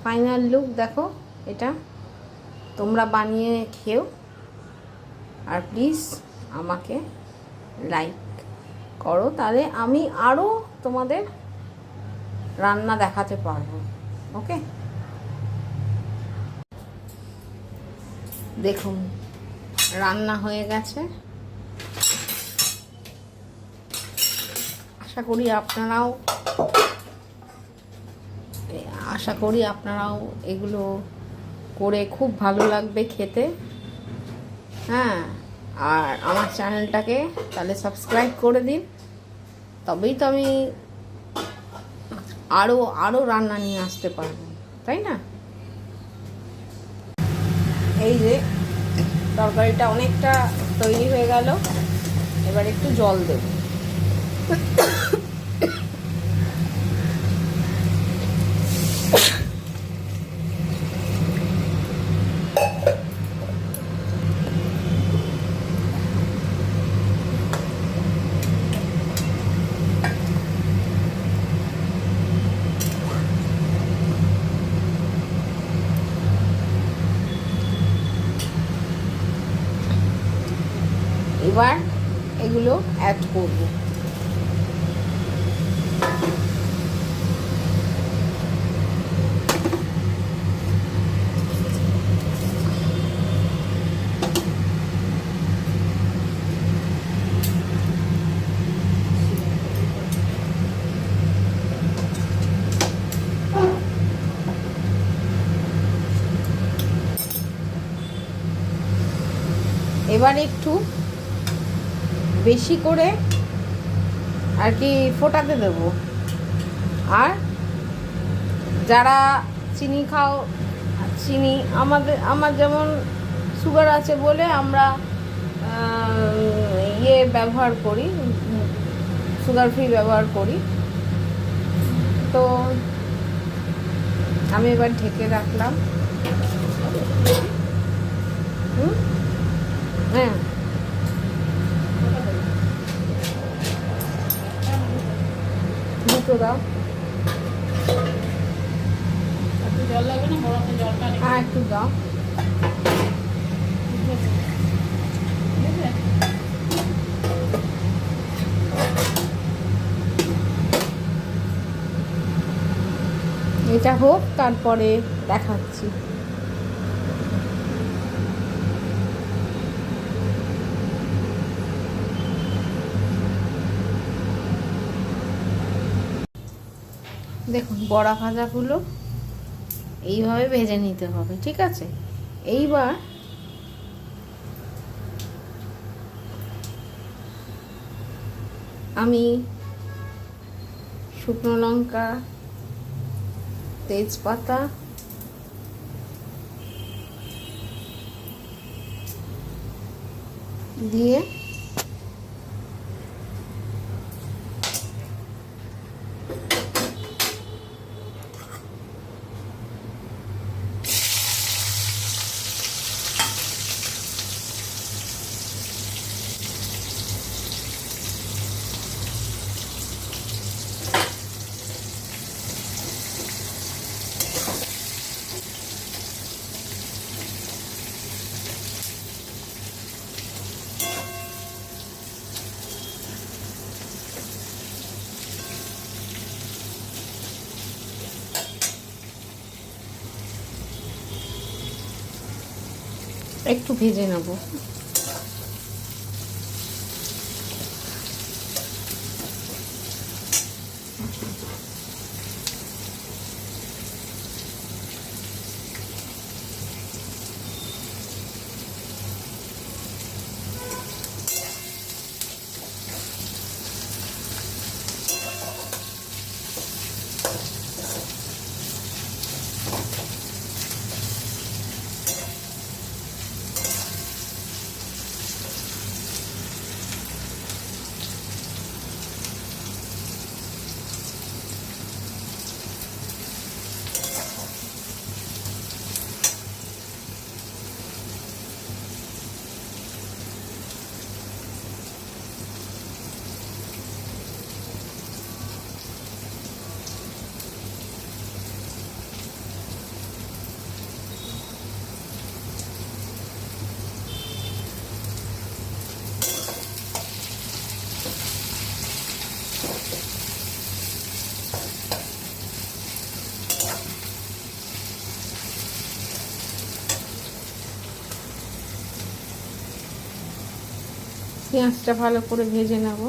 Final look দেখো এটা। তোমরা বানিয়ে খেও, আর প্লিজ আমাকে লাইক করো, তাহলে আমি আরও তোমাদের রান্না দেখাতে পারবো। ওকে, দেখুন রান্না হয়ে গেছে। আশা করি আপনারাও এগুলো করে খুব ভালো লাগবে খেতে। হ্যাঁ, আর আমার চ্যানেলটাকে তাহলে সাবস্ক্রাইব করে দিন, তবেই তো আমি আরও রান্না নিয়ে আসতে পারবো, তাই না? এই যে তরকারিটা অনেকটা তৈরি হয়ে গেল, এবার একটু জল দেব। এবার এগুলো অ্যাড করব। এবার একটু বেশি করে আর কি ফোটাতে দেব। আর যারা চিনি খাও, চিনি আমার যেমন সুগার আছে বলে আমরা ব্যবহার করি, সুগার ফ্রি ব্যবহার করি। তো আমি এবার ঢেকে রাখলাম। হ্যাঁ, দুটো দাও। জল লাগবে না? বরফে জলটা হ্যাঁ, একটু দাও। এটা হোক, তারপরে দেখাচ্ছি। দেখুন বড়া ভাজাগুলো এইভাবে ভেজে নিতে হবে, ঠিক আছে? এইবার আমি শুকনো লঙ্কা, তেজপাতা দিয়ে একটু ভেজে নেব। পেঁয়াজটা ভালো করে ভেজে নেব।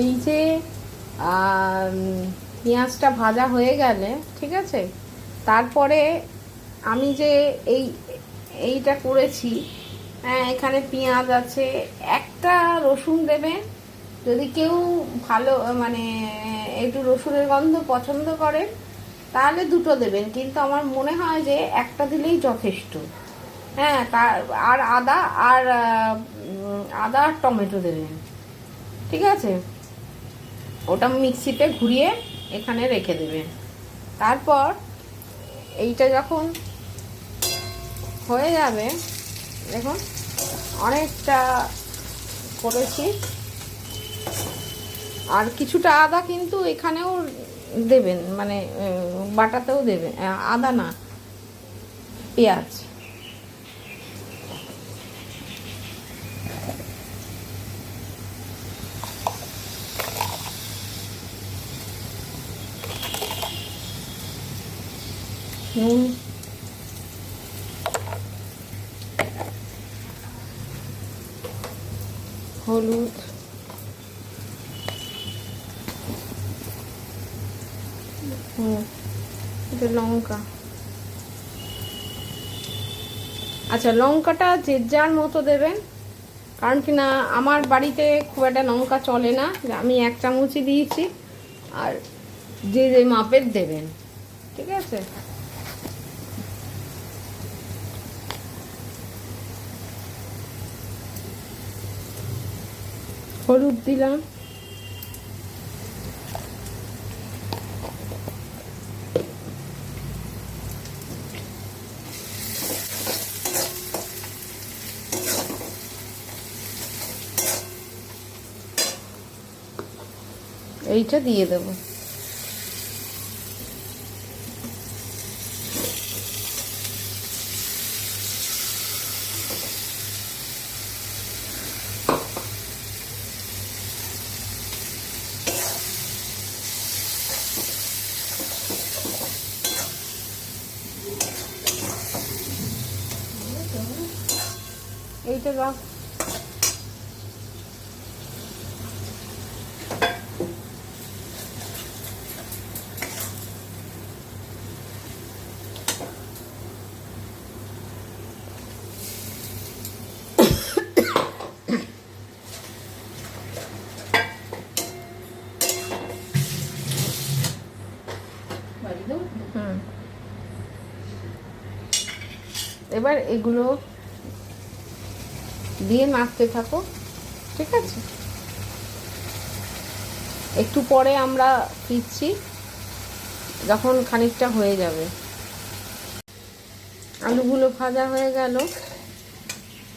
এই যে পেঁয়াজটা ভাজা হয়ে গেলে, ঠিক আছে, তারপরে আমি যে এইটা করেছি, হ্যাঁ, এখানে পেঁয়াজ আছে, একটা রসুন দেবেন। যদি কেউ ভালো মানে একটু রসুনের গন্ধ পছন্দ করেন তাহলে দুটো দেবেন, কিন্তু আমার মনে হয় যে একটা দিলেই যথেষ্ট। হ্যাঁ, তার আর আদা আর টমেটো দেবেন, ঠিক আছে। ওটা মিক্সিতে ঘুরিয়ে এখানে রেখে দেবেন। তারপর এইটা যখন হয়ে যাবে, দেখুন অনেকটা করেছি, আর কিছুটা আদা কিন্তু এখানেও দেবেন, মানে বাটাতেও দেবেন, আদা না, পেঁয়াজ। নুন, হলুদ, এটা লঙ্কা। আচ্ছা, লঙ্কাটা যে যার মতো দেবেন, কারণ কি না আমার বাড়িতে খুব একটা লঙ্কা চলে না, আমি 1 চামচই দিয়েছি, আর যে যে মাপের দেবেন, ঠিক আছে। হলুদ দিলাম, এইটা দিয়ে দেবো। এইটা রাখ। এবার এগুলো দিয়ে নাড়তে থাকো, ঠিক আছে। একটু পরে আমরা ফিরছি যখন খানিকটা হয়ে যাবে। আলুগুলো ভাজা হয়ে গেল।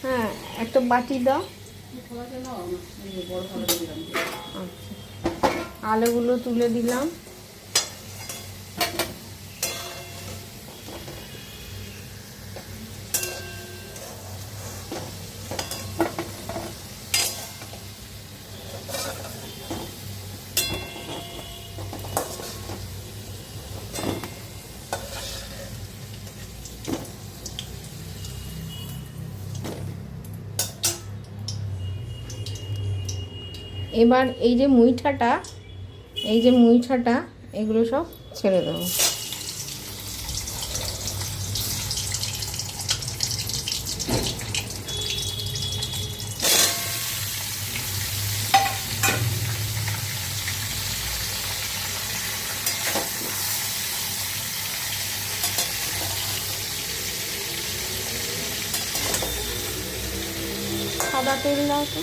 হ্যাঁ, একটা বাটি দাও। আচ্ছা, আলুগুলো তুলে দিলাম। এবার এই যে মুইঠাটা এগুলো সব ছেড়ে দেবো। সাদা তেল দাও তো।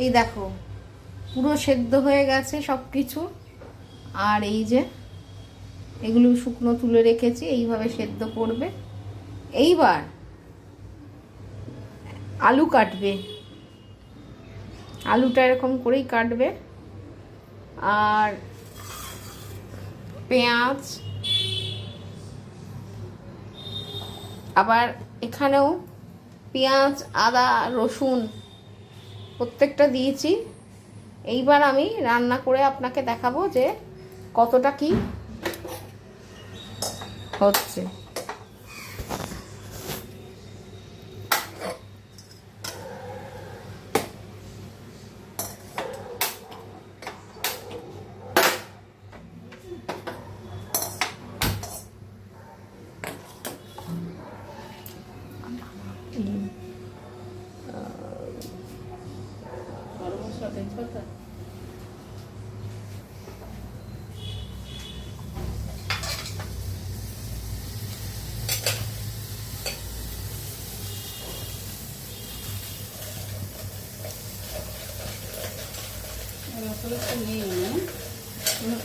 এই দেখো পুরো সেদ্ধ হয়ে গেছে সব কিছু। আর এই যে এগুলো শুকনো তুলে রেখেছি, এইভাবে সেদ্ধ করবে। এইবার আলু কাটবে, আলুটা এরকম করেই কাটবে। আর পেঁয়াজ, আবার এখানেও পেঁয়াজ, আদা, রসুন প্রত্যেকটা দিয়েছি। এইবার আমি রান্না করে আপনাকে দেখাবো যে কতটা কি হচ্ছে। গরম মশলা তেজপাতা মশলাটা নিয়ে না।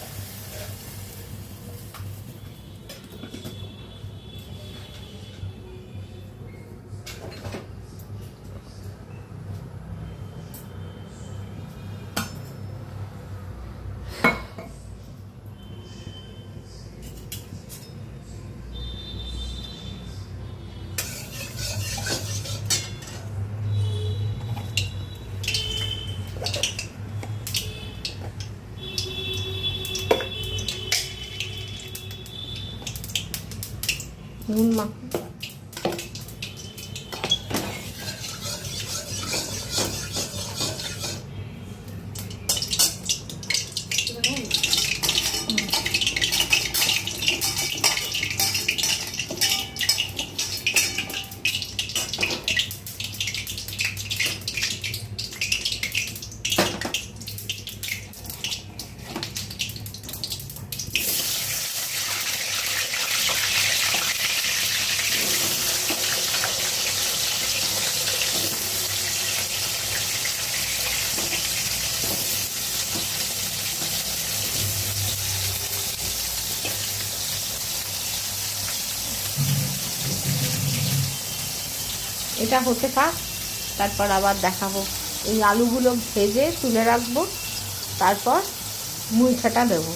নুন মা এটা হতে থাক, তারপর আবার দেখাবো। এই আলুগুলো ভেজে তুলে রাখবো, তারপর মুইঠাটা দেবো।